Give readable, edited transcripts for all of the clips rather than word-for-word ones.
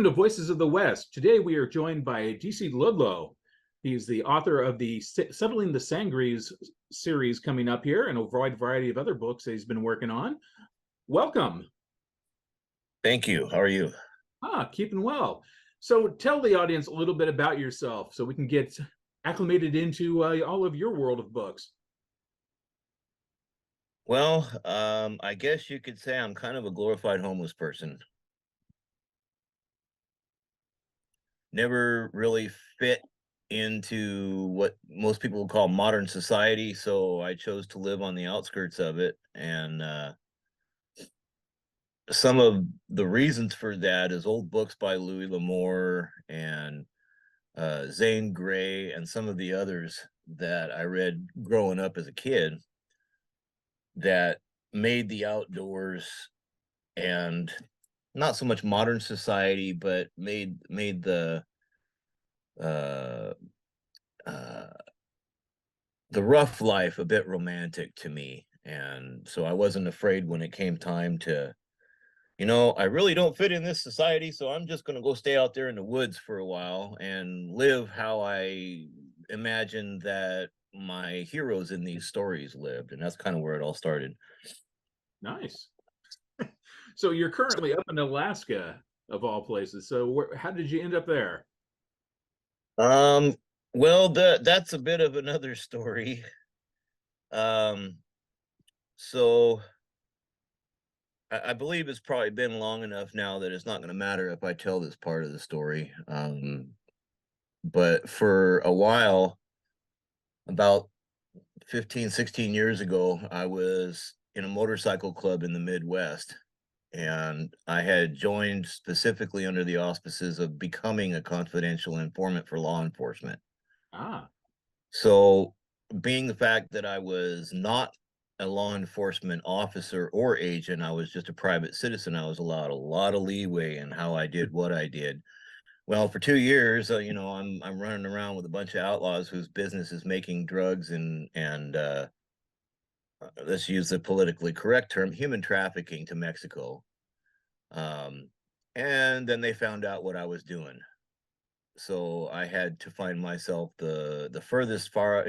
Welcome to Voices of the West. Today we are joined by DC Ludlow. He's the author of the Settling the Sangres series coming up here and a wide variety of other books that he's been working on. Welcome. Thank you. How are you? Keeping well. So tell the audience a little bit about yourself so we can get acclimated into all of your world of books. Well, I guess you could say I'm kind of a glorified homeless person. Never really fit into what most people would call modern society, so I chose to live on the outskirts of it. And some of the reasons for that is old books by Louis Lamour and Zane Gray and some of the others that I read growing up as a kid that made the outdoors and not so much modern society, but made uh, uh, the rough life a bit romantic to me. And so I wasn't afraid when it came time to, I really don't fit in this society, so I'm just going to go stay out there in the woods for a while and live how I imagine that my heroes in these stories lived. And that's kind of where it all started. Nice. So you're currently up in Alaska, of all places. So how did you end up there? Well, that's a bit of another story. Um, so I believe it's probably been long enough now that it's not going to matter if I tell this part of the story. But for a while, about 15, 16 years ago, I was in a motorcycle club in the Midwest. And I had joined specifically under the auspices of becoming a confidential informant for law enforcement. So, being the fact that I was not a law enforcement officer or agent, I was just a private citizen. I was allowed a lot of leeway in how I did what I did. Well, for 2 years, I'm running around with a bunch of outlaws whose business is making drugs and let's use the politically correct term, human trafficking to Mexico. And then they found out what I was doing. So I had to find myself the furthest far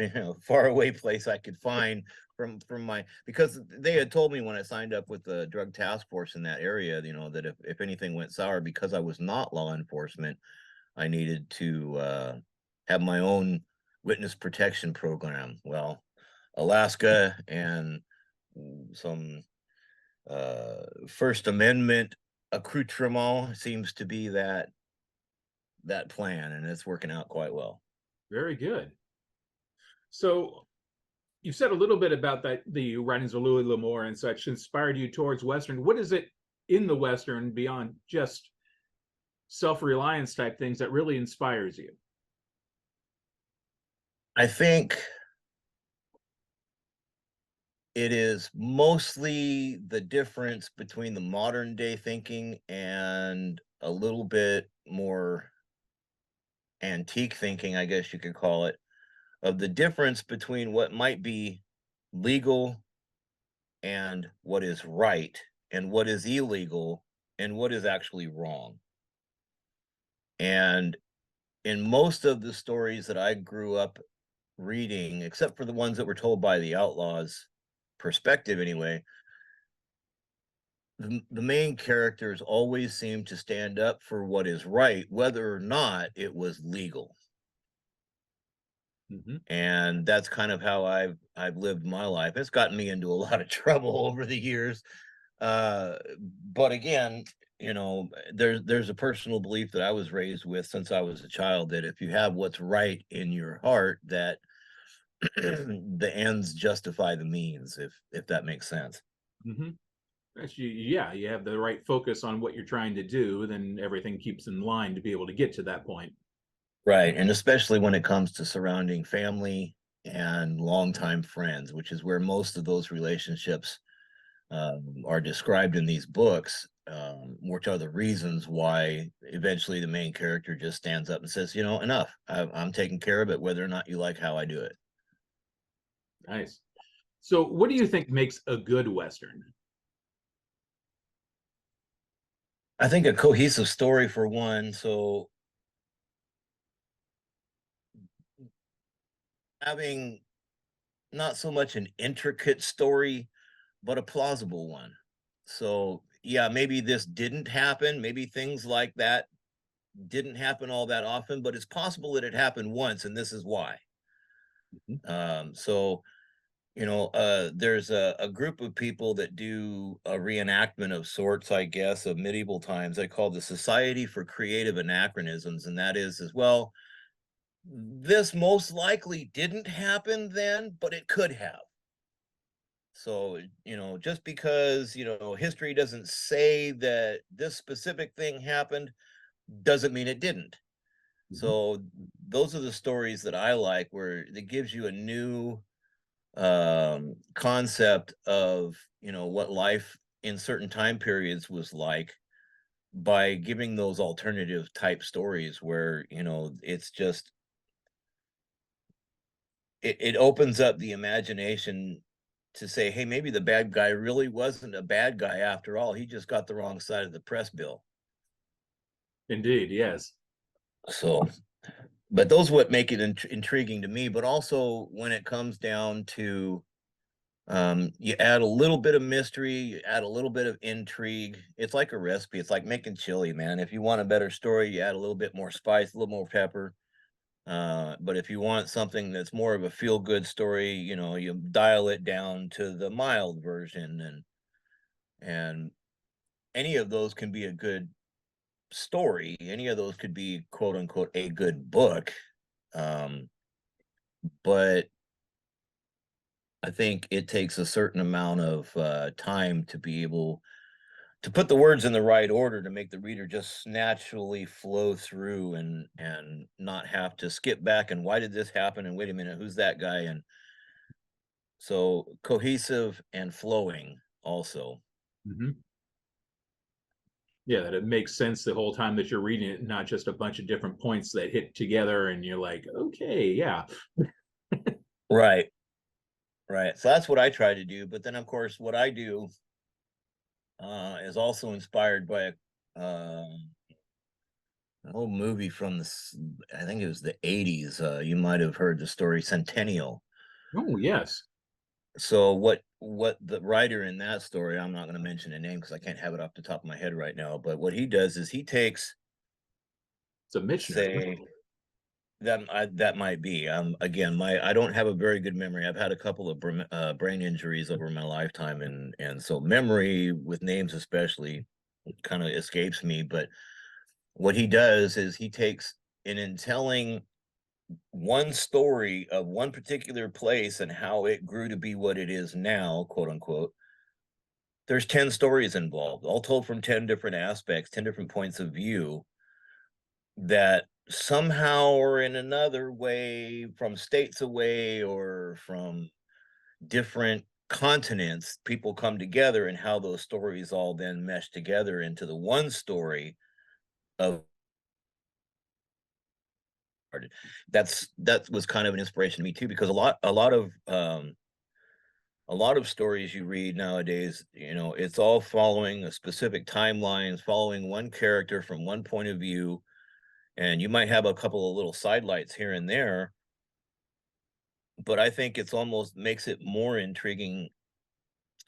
away place I could find from my, because they had told me when I signed up with the drug task force in that area, that if anything went sour, because I was not law enforcement, I needed to have my own witness protection program. Well, Alaska and some First Amendment accoutrement seems to be that plan, and it's working out quite well. Very good. So you said a little bit about that the writings of Louis Lamour and such inspired you towards Western. What is it in the Western beyond just self-reliance type things that really inspires you? I think it is mostly the difference between the modern day thinking and a little bit more antique thinking, I guess you could call it, of the difference between what might be legal and what is right, and what is illegal and what is actually wrong. And in most of the stories that I grew up reading, except for the ones that were told by the outlaws perspective anyway, the main characters always seem to stand up for what is right, whether or not it was legal. And that's kind of how I've lived my life. It's gotten me into a lot of trouble over the years. But again, there's a personal belief that I was raised with since I was a child, that if you have what's right in your heart, that the ends justify the means, if that makes sense. Yeah, you have the right focus on what you're trying to do, then everything keeps in line to be able to get to that point. Right. And especially when it comes to surrounding family and longtime friends, which is where most of those relationships are described in these books, which are the reasons why eventually the main character just stands up and says, enough. I'm taking care of it, whether or not you like how I do it. Nice. So what do you think makes a good Western? I think a cohesive story for one. So having not so much an intricate story, but a plausible one. So yeah, maybe this didn't happen. Maybe things like that didn't happen all that often, but it's possible that it happened once, and this is why. So there's a group of people that do a reenactment of sorts, I guess, of medieval times. They call the Society for Creative Anachronisms, and that is as well. This most likely didn't happen then, but it could have. So, just because, history doesn't say that this specific thing happened doesn't mean it didn't. So those are the stories that I like, where it gives you a new concept of, what life in certain time periods was like, by giving those alternative type stories where, it's just, it opens up the imagination to say, hey, maybe the bad guy really wasn't a bad guy after all. He just got the wrong side of the press bill. Indeed, yes. So, but those what make it intriguing to me. But also when it comes down to, you add a little bit of mystery, you add a little bit of intrigue. It's like a recipe. It's like making chili, man. If you want a better story, you add a little bit more spice, a little more pepper. But if you want something that's more of a feel good story, you dial it down to the mild version, and any of those can be a good story. Any of those could be quote unquote a good book. But I think it takes a certain amount of time to be able to put the words in the right order to make the reader just naturally flow through, and not have to skip back and why did this happen and wait a minute, who's that guy? And so cohesive and flowing also. Yeah, that it makes sense the whole time that you're reading it, not just a bunch of different points that hit together and you're like, okay, yeah. Right. So that's what I try to do. But then of course what I do is also inspired by an old movie from I think it was the 80s. You might have heard the story Centennial. Oh, yes. So what the writer in that story, I'm not going to mention a name because I can't have it off the top of my head right now, but what he does is he takes, It's a Michener. say, that might be, again, I don't have a very good memory. I've had a couple of brain injuries over my lifetime, and so memory with names especially kind of escapes me. But what he does is he takes, and in telling one story of one particular place and how it grew to be what it is now, quote unquote, there's 10 stories involved, all told from 10 different aspects, 10 different points of view, that somehow or in another way, from states away or from different continents, people come together, and how those stories all then mesh together into the one story of that was kind of an inspiration to me too, because a lot of stories you read nowadays, it's all following a specific timelines, following one character from one point of view, and you might have a couple of little sidelights here and there, but I think it's almost makes it more intriguing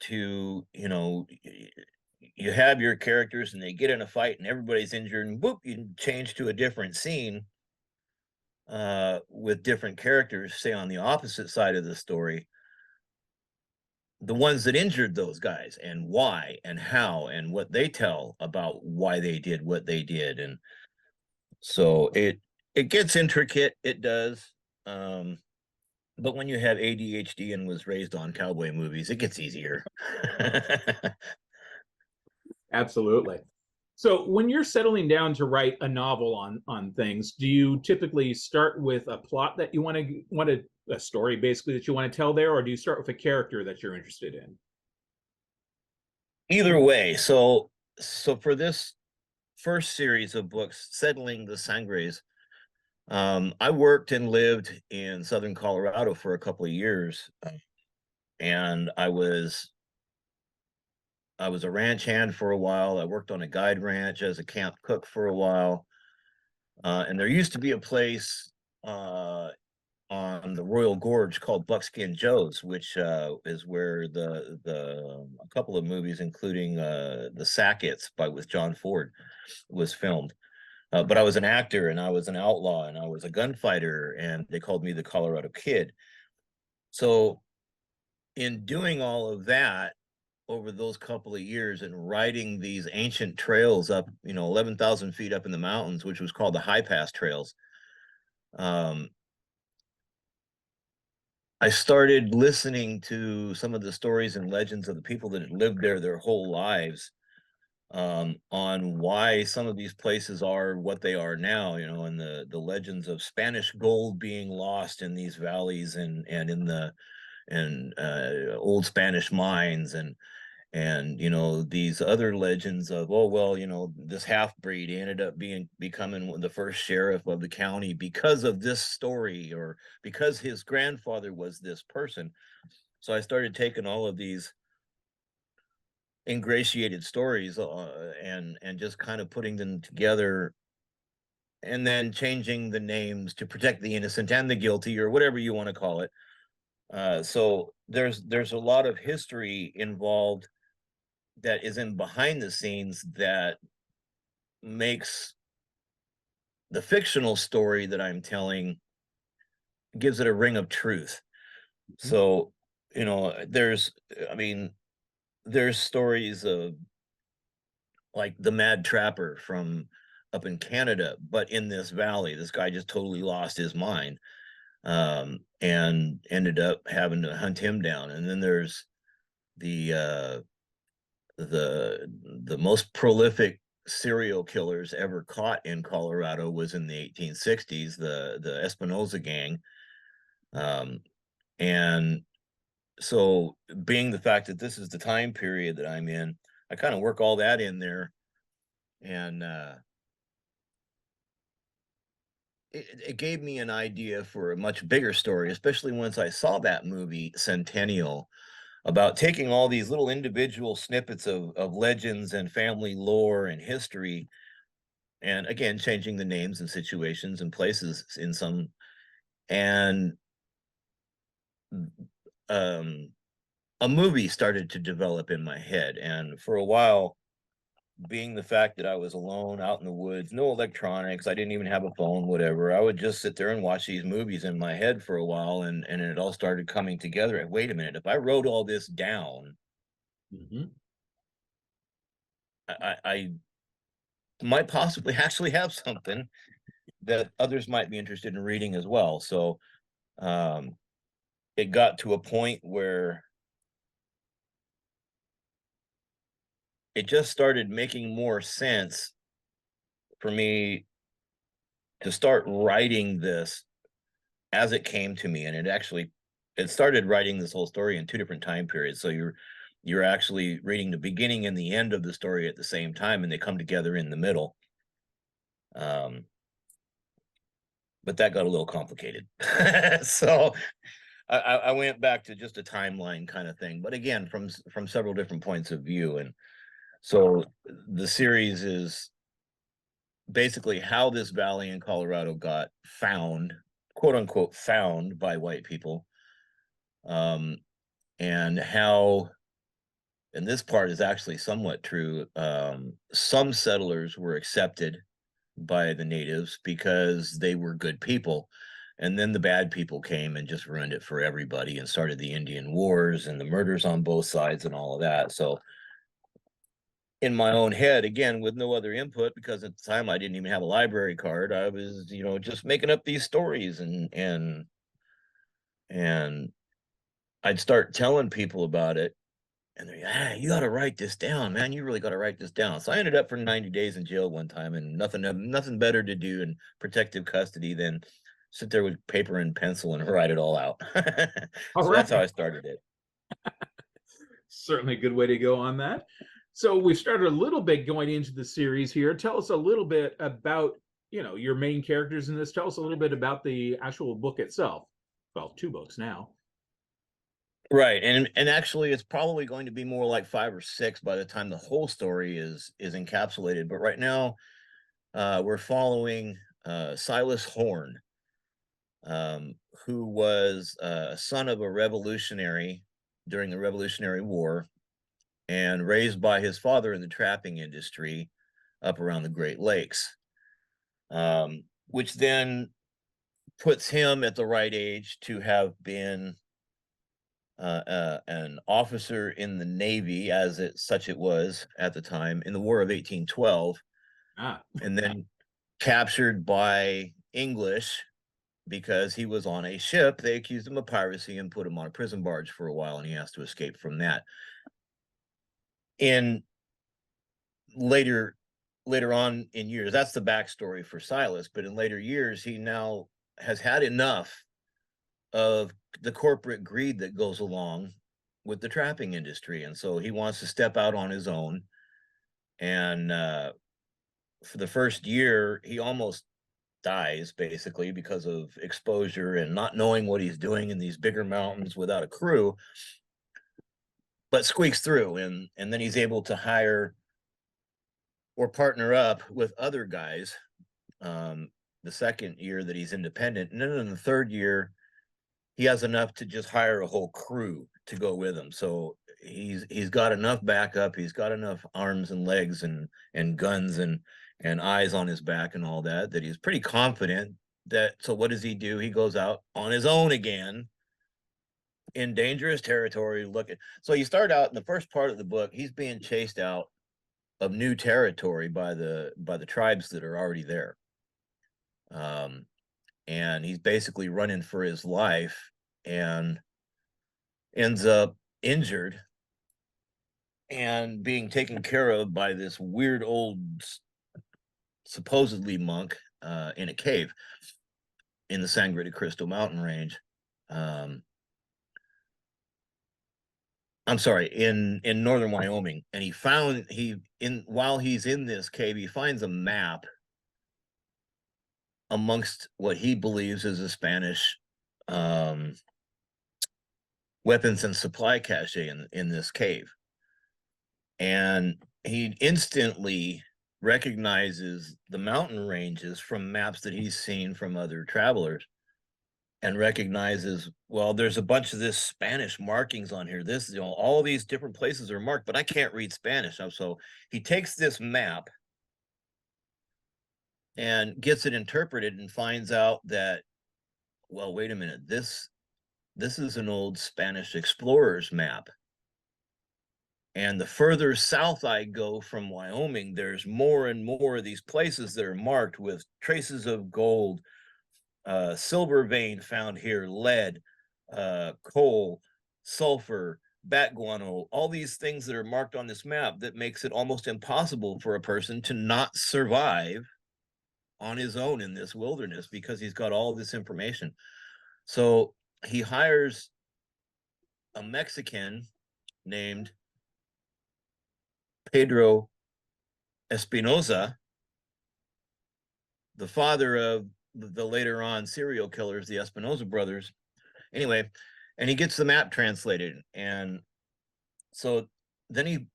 to, you have your characters and they get in a fight and everybody's injured, and whoop, you change to a different scene with different characters, say on the opposite side of the story, the ones that injured those guys and why and how and what they tell about why they did what they did. And so it gets intricate, it does. But when you have ADHD and was raised on cowboy movies, it gets easier. Absolutely. So when you're settling down to write a novel on things, do you typically start with a plot that you want a story basically that you want to tell there, or do you start with a character that you're interested in? Either way, so for this first series of books, Settling the Sangres, I worked and lived in Southern Colorado for a couple of years, and I was I was a ranch hand for a while. I worked on a guide ranch as a camp cook for a while. And there used to be a place on the Royal Gorge called Buckskin Joe's, which is where the a couple of movies, including the Sackets with John Ford, was filmed. But I was an actor and I was an outlaw and I was a gunfighter, and they called me the Colorado Kid. So in doing all of that over those couple of years and riding these ancient trails up, 11,000 feet up in the mountains, which was called the High Pass Trails, um, I started listening to some of the stories and legends of the people that had lived there their whole lives, on why some of these places are what they are now, and the legends of Spanish gold being lost in these valleys and in the and old Spanish mines, and these other legends of, oh well, this half-breed ended up becoming the first sheriff of the county because of this story, or because his grandfather was this person. So I started taking all of these ingratiated stories, and just kind of putting them together, and then changing the names to protect the innocent and the guilty, or whatever you want to call it. So there's a lot of history involved that is in behind the scenes that makes the fictional story that I'm telling, gives it a ring of truth. Mhm. So, I mean, there's stories of like the Mad Trapper from up in Canada, but in this valley, this guy just totally lost his mind, and ended up having to hunt him down. And then there's the the most prolific serial killers ever caught in Colorado was in the 1860s, the Espinosa gang. Um, and so, being the fact that this is the time period that I'm in, I kind of work all that in there, and it gave me an idea for a much bigger story, especially once I saw that movie Centennial, about taking all these little individual snippets of legends and family lore and history, and again changing the names and situations and places in some, and um a movie started to develop in my head. And for a while, being the fact that I was alone out in the woods, no electronics, I didn't even have a phone, whatever, I would just sit there and watch these movies in my head for a while, and it all started coming together. And wait a minute, if I wrote all this down, Mhm. I might possibly actually have something that others might be interested in reading as well. So um, it got to a point where it just started making more sense for me to start writing this as it came to me. And it started writing this whole story in two different time periods. So you're actually reading the beginning and the end of the story at the same time, and they come together in the middle. Um, but that got a little complicated. So I went back to just a timeline kind of thing, but again, from several different points of view. And so the series is basically how this valley in Colorado got found, quote unquote, found by white people, um, and how, and this part is actually somewhat true, some settlers were accepted by the natives because they were good people. And then the bad people came and just ruined it for everybody and started the Indian Wars and the murders on both sides and all of that. So, in my own head, again, with no other input, because at the time I didn't even have a library card, I was, just making up these stories, and I'd start telling people about it, and they're, you got to write this down, man. You really got to write this down. So I ended up for 90 days in jail one time, and nothing better to do in protective custody than sit there with paper and pencil and write it all out. All So that's how right. I started it. Certainly a good way to go on that. So we started a little bit going into the series here. Tell us a little bit about, your main characters in this. Tell us a little bit about the actual book itself. Well, two books now. Right. And actually it's probably going to be more like 5 or 6 by the time the whole story is encapsulated. But right now, we're following Silas Horn, who was a son of a revolutionary during the Revolutionary War and raised by his father in the trapping industry up around the Great Lakes, which then puts him at the right age to have been an officer in the Navy, as such it was at the time, in the War of 1812, Ah, and then captured by English because he was on a ship. They accused him of piracy and put him on a prison barge for a while, and he has to escape from that. In later later on in years, that's the backstory for Silas, but in later years, he now has had enough of the corporate greed that goes along with the trapping industry, and so he wants to step out on his own. And for the first year, he almost dies basically because of exposure and not knowing what he's doing in these bigger mountains without a crew, but squeaks through, and then he's able to hire or partner up with other guys. The second year that he's independent, and then in the third year he has enough to just hire a whole crew to go with him. So he's got enough backup, he's got enough arms and legs and guns and eyes on his back and all that, that he's pretty confident that. So what does he do? He goes out on his own again in dangerous territory. So you start out in the first part of the book, he's being chased out of new territory by the tribes that are already there. And he's basically running for his life and ends up injured and being taken care of by this weird old supposedly monk in a cave in the Sangre de Cristo mountain range. I'm sorry, in northern Wyoming. And while he's in this cave, he finds a map amongst what he believes is a Spanish weapons and supply cache in this cave. And he instantly recognizes the mountain ranges from maps that he's seen from other travelers, and recognizes, well, there's a bunch of this Spanish markings on here. This, all these different places are marked, but I can't read Spanish. So he takes this map and gets it interpreted and finds out that, well, wait a minute, this is an old Spanish explorer's map. And the further south I go from Wyoming, there's more and more of these places that are marked with traces of gold, silver vein found here, lead, coal, sulfur, bat guano, all these things that are marked on this map that makes it almost impossible for a person to not survive on his own in this wilderness because he's got all this information. So he hires a Mexican named Pedro Espinosa, the father of the later on serial killers, the Espinosa brothers. Anyway, and he gets the map translated. And so then he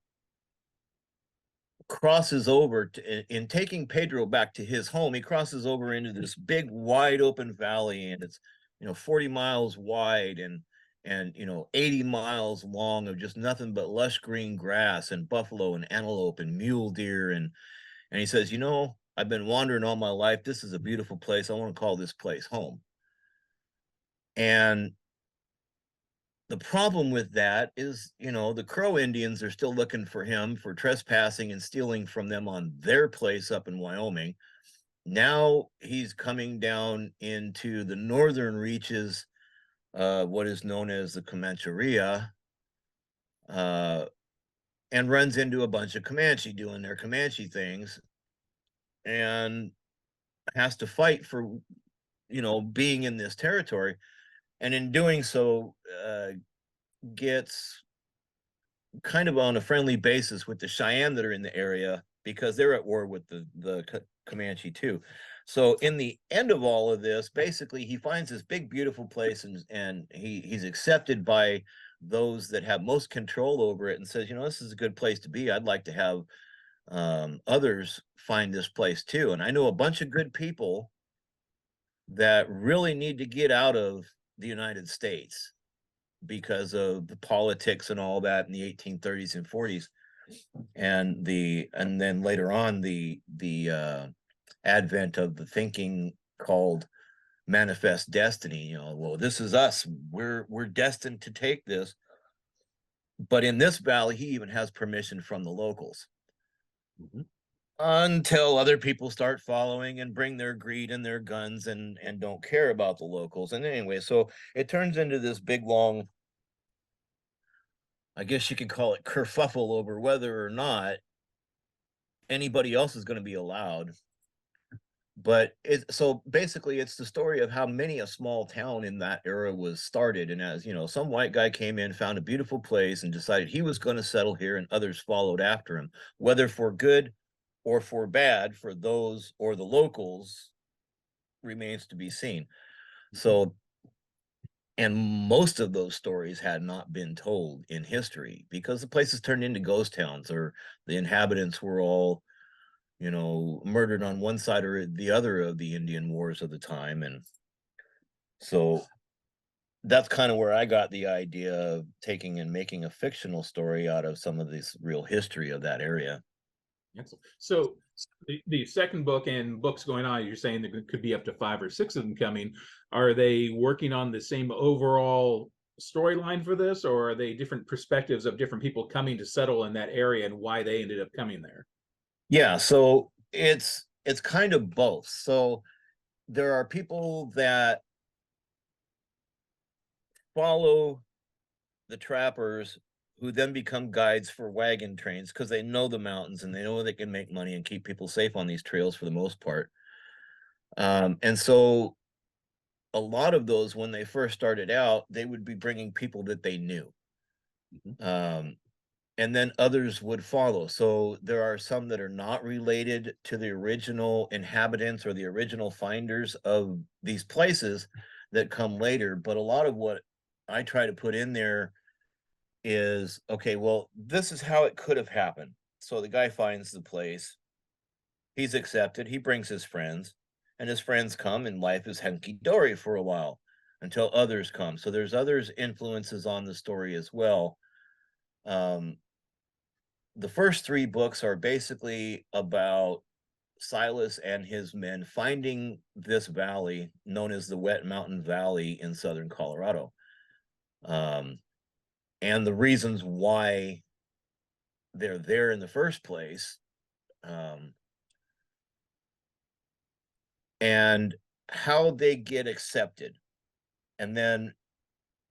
crosses over in taking Pedro back to his home. He crosses over into this big wide open valley, and it's 40 miles wide and 80 miles long of just nothing but lush green grass and buffalo and antelope and mule deer. And he says, I've been wandering all my life. This is a beautiful place. I want to call this place home. And the problem with that is, the Crow Indians are still looking for him for trespassing and stealing from them on their place up in Wyoming. Now he's coming down into the northern reaches of what is known as the Comancheria, and runs into a bunch of Comanche doing their Comanche things, and has to fight for, being in this territory. And in doing so, gets kind of on a friendly basis with the Cheyenne that are in the area, because they're at war with the Comanche too. So in the end of all of this, basically he finds this big beautiful place, and he's accepted by those that have most control over it and says, this is a good place to be. I'd like to have others find this place too. And I know a bunch of good people that really need to get out of the United States because of the politics and all that in the 1830s and 40s, and then later on the advent of the thinking called manifest destiny. Well, this is us. We're destined to take this. But in this valley, he even has permission from the locals. Mhm. Until other people start following and bring their greed and their guns and don't care about the locals. And anyway, so it turns into this big long, I guess you could call it, kerfuffle over whether or not anybody else is going to be allowed. But so basically it's the story of how many a small town in that era was started. And as some white guy came in, found a beautiful place and decided he was going to settle here, and others followed after him, whether for good or for bad for those or the locals remains to be seen. So, and most of those stories had not been told in history because the places turned into ghost towns, or the inhabitants were all murdered on one side or the other of the Indian wars of the time. And so that's kind of where I got the idea of taking and making a fictional story out of some of this real history of that area. Excellent. So the second book and books going on, you're saying there could be up to 5 or 6 of them coming. Are they working on the same overall storyline for this, or are they different perspectives of different people coming to settle in that area and why they ended up coming there? Yeah, so it's kind of both. So there are people that follow the trappers who then become guides for wagon trains because they know the mountains and they know they can make money and keep people safe on these trails for the most part. And so a lot of those, when they first started out, they would be bringing people that they knew. And then others would follow. So there are some that are not related to the original inhabitants or the original finders of these places that come later. But a lot of what I try to put in there is, okay, well, this is how it could have happened. So the guy finds the place, he's accepted, he brings his friends, and his friends come, and life is hunky-dory for a while until others come. So there's others' influences on the story as well. The first 3 books are basically about Silas and his men finding this valley known as the Wet Mountain Valley in southern Colorado, and the reasons why they're there in the first place, and how they get accepted. And then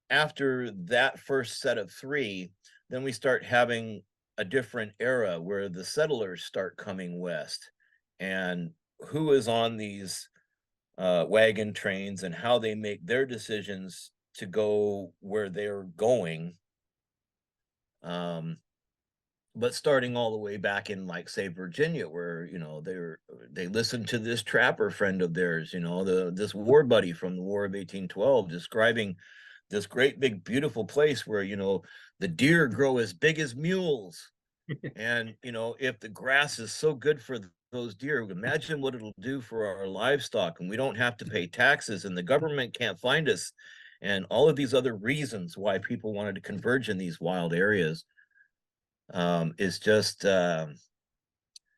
after that first set of 3, then we start having a different era where the settlers start coming west, and who is on these wagon trains and how they make their decisions to go where they're going. But starting all the way back in, like, say, Virginia, where they listened to this trapper friend of theirs, this war buddy from the War of 1812, describing this great big beautiful place where the deer grow as big as mules. And if the grass is so good for those deer, imagine what it'll do for our livestock, and we don't have to pay taxes, and the government can't find us, and all of these other reasons why people wanted to converge in these wild areas. Is just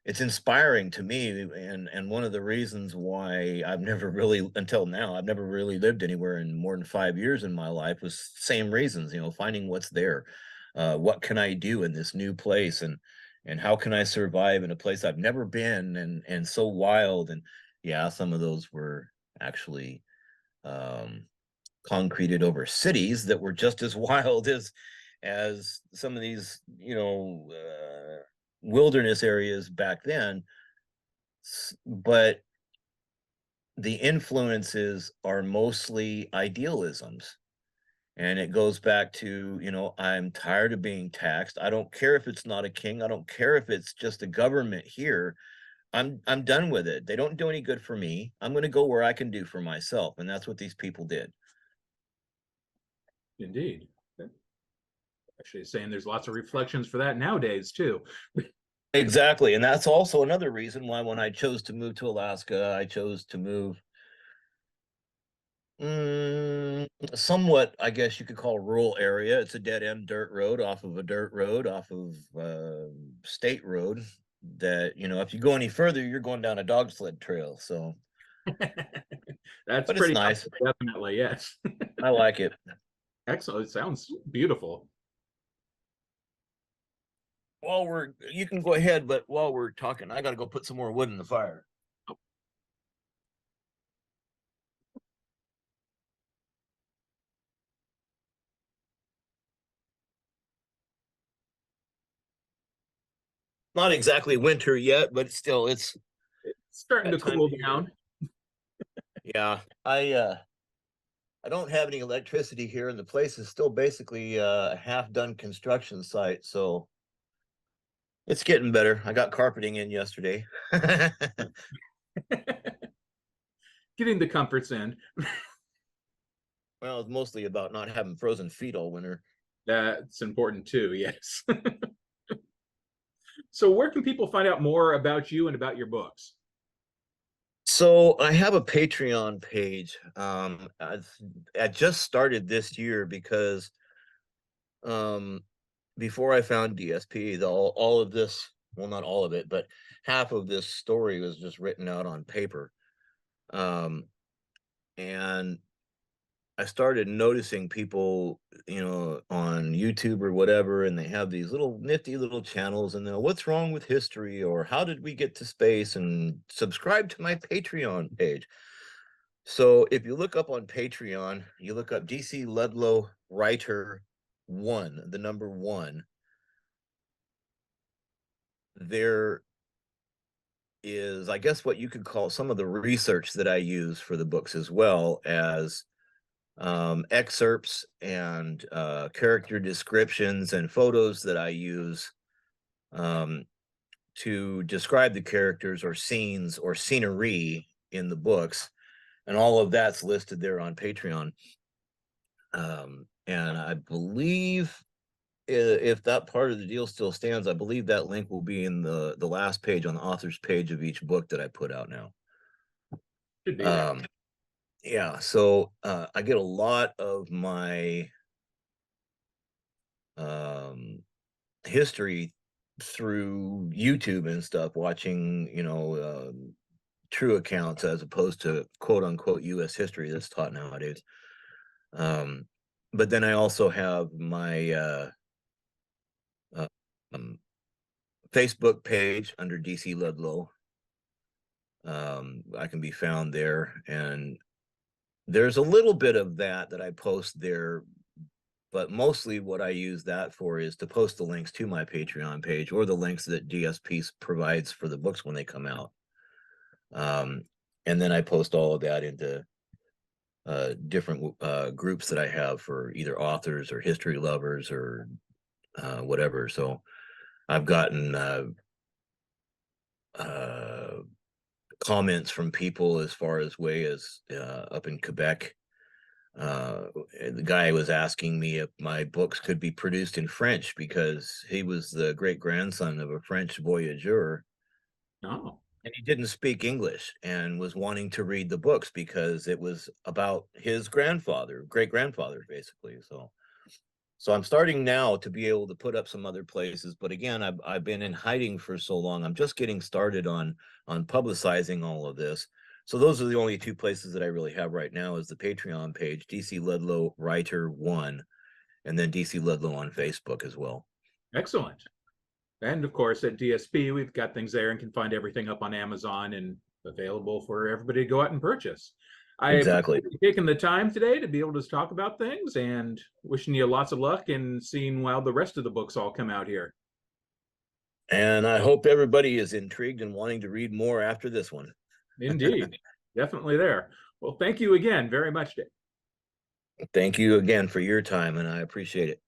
it's inspiring to me, and one of the reasons why I've never really, until now, I've never really lived anywhere in more than 5 years in my life, was same reasons, finding what's there. What can I do in this new place, and how can I survive in a place I've never been, and so wild. And yeah, some of those were actually concreted over cities that were just as wild as some of these wilderness areas back then. But the influences are mostly idealisms, and it goes back to I'm tired of being taxed. I don't care if it's not a king, I don't care if it's just a government here. I'm done with it. They don't do any good for me. I'm going to go where I can do for myself, and that's what these people did. Indeed. Actually, saying there's lots of reflections for that nowadays too. Exactly. And that's also another reason why when I chose to move to Alaska, I chose to move somewhat, I guess you could call, rural area. It's a dead end dirt road off of a dirt road off of state road that, if you go any further, you're going down a dog sled trail. So, That's but it's pretty nice. definitely, yes. I like it. Excellent. It sounds beautiful. You can go ahead, but while we're talking, I got to go put some more wood in the fire. Not exactly winter yet, but still, it's starting to that time cool of year. down. Yeah, I don't have any electricity here, and the place is still basically a half-done construction site, so it's getting better. I got carpeting in yesterday. Getting the comforts in. Well, it's mostly about not having frozen feet all winter. That's important too, yes. So where can people find out more about you and about your books? So I have a Patreon page. I just started this year because before I found DSP, all of this, well, not all of it, but half of this story was just written out on paper. And I started noticing people, on YouTube or whatever, and they have these little nifty little channels, and they're, what's wrong with history, or how did we get to space, and subscribe to my Patreon page. So if you look up on Patreon, you look up DC Ludlow Writer 1, the number 1. There is, I guess, what you could call some of the research that I use for the books, as well as excerpts and character descriptions and photos that I use to describe the characters or scenes or scenery in the books. And all of that's listed there on Patreon. And I believe, if that part of the deal still stands, I believe that link will be in the last page on the author's page of each book that I put out now. Should be there. Yeah, so I get a lot of my history through YouTube and stuff, watching, true accounts as opposed to quote unquote US history that's taught nowadays. But then I also have my Facebook page under DC Ludlow. I can be found there, and there's a little bit of that I post there, but mostly what I use that for is to post the links to my Patreon page, or the links that DSP provides for the books when they come out. And then I post all of that into different groups that I have for either authors or history lovers or whatever. So I've gotten comments from people as far as way as up in Quebec. The guy was asking me if my books could be produced in French, because he was the great grandson of a French voyageur. Oh. And he didn't speak English, and was wanting to read the books because it was about his grandfather, great grandfather, basically. So I'm starting now to be able to put up some other places, but again, I've been in hiding for so long. I'm just getting started on publicizing all of this. So those are the only two places that I really have right now, is the Patreon page, DC Ludlow Writer 1, and then DC Ludlow on Facebook as well. Excellent. And of course, at DSP, we've got things there and can find everything up on Amazon and available for everybody to go out and purchase. I Exactly. appreciate you taking the time today to be able to talk about things, and wishing you lots of luck in seeing while the rest of the books all come out here. And I hope everybody is intrigued and wanting to read more after this one. Indeed. Definitely there. Well, thank you again very much, Dave. Thank you again for your time, and I appreciate it.